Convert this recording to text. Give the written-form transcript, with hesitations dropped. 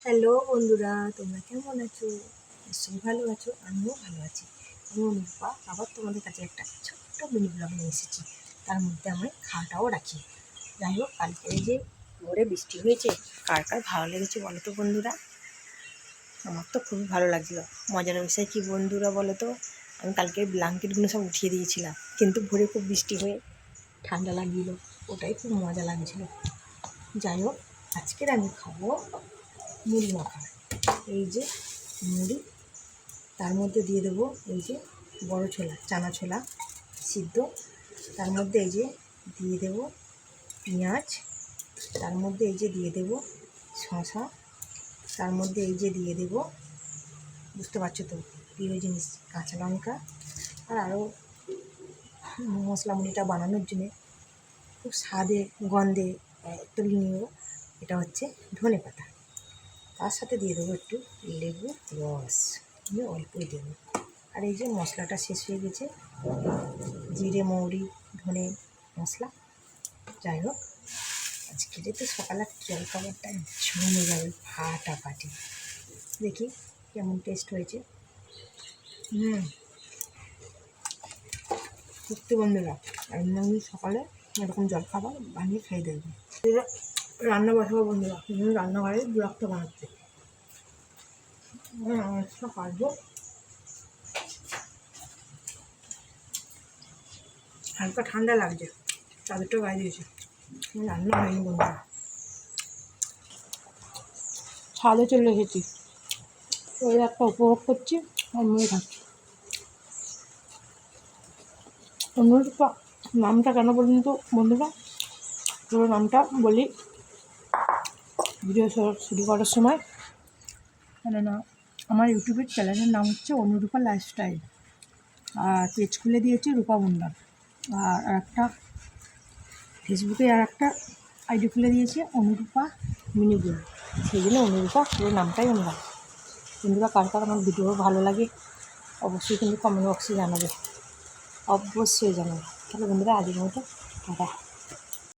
Hello বন্ধুরা, তোমরা কেমন আছো? নিশ্চয়ই ভালো আছো, আমিও ভালো আছি। আমি অনুপা আবার তোমাদের কাছে একটা ছোট্ট মিনি ব্লগ নিয়ে এসেছি। তার মধ্যে আমি খাওয়াটাও রাখি। যাই হোক, কালকে এই যে ভোরে বৃষ্টি হয়েছে, কার কার ভালো লেগেছে বলো তো বন্ধুরা? আমার তো খুবই ভালো লাগছিলো। মজার বিষয় কি বন্ধুরা বলো তো, আমি কালকে ব্ল্যাঙ্কেটগুলো সব উঠিয়ে দিয়েছিলাম, কিন্তু ভোরে খুব বৃষ্টি হয়ে ঠান্ডা লাগছিল, ওটাই খুব মজা লাগছিল। যাই হোক, আজকের আমি খাবো মুড়ি মাখা। এই যে মুড়ি, তার মধ্যে দিয়ে দেবো এই যে বড় ছোলা, চানা ছোলা সিদ্ধ, তার মধ্যে এই যে দিয়ে দেবো পেঁয়াজ, তার মধ্যে এই যে দিয়ে দেবো শসা, তার মধ্যে এই যে দিয়ে দেবো, বুঝতে পারছো তো, প্রিয় জিনিস কাঁচা লঙ্কা, আর আরও মশলা মুড়িটা বানানোর জন্যে খুব স্বাদে গন্ধে তুলে নিয়ে নেবো, এটা হচ্ছে ধনে পাতা। তার সাথে দিয়ে দেবো একটু লেবু রস, আমি অল্পই দেবো। আর এই যে মশলাটা শেষ হয়ে গেছে, জিরে মৌরি ধনে মশলা। যাই হোক, আজকে তো সকালের জলখাবারটা জমে যাবে ফাটাফাটি। দেখি কেমন টেস্ট হয়েছে। সত্যি বন্ধুরা, আমি সকালে এরকম জলখাবার বানিয়ে খেয়ে দেখবো। রান্না বসাবো বন্ধুরা, রান্নাঘরে দু একটা বানাচ্ছে কাটবো। হালকা ঠান্ডা লাগছে, চাদরটা গায়ে দিয়েছে, রান্না হয়নি বন্ধুরা। ছাদে চলে এসেছি, ওই একটা উপভোগ করছি আর মেয়ে খাচ্ছি। অনুরূপা নামটা কেন বলুন তো বন্ধুরা? পুরো নামটা বলি ভিডিও শুরু করার সময়, কেননা আমার ইউটিউবের চ্যানেলের নাম হচ্ছে অনুরূপা লাইফস্টাইল, আর পেজ খুলে দিয়েছি রূপা মুন্ডা, আর একটা ফেসবুকে আর একটা আইডি খুলে দিয়েছে অনুরূপা মিনি ব্লগ, সেই জন্য অনুরূপা পুরো নামটাই আমরা। বন্ধুরা, কার কার আমার ভিডিও ভালো লাগে অবশ্যই কিন্তু কমেন্ট বক্সে জানাবে, অবশ্যই জানাবে। তাহলে বন্ধুরা আজকের মতো টাটা।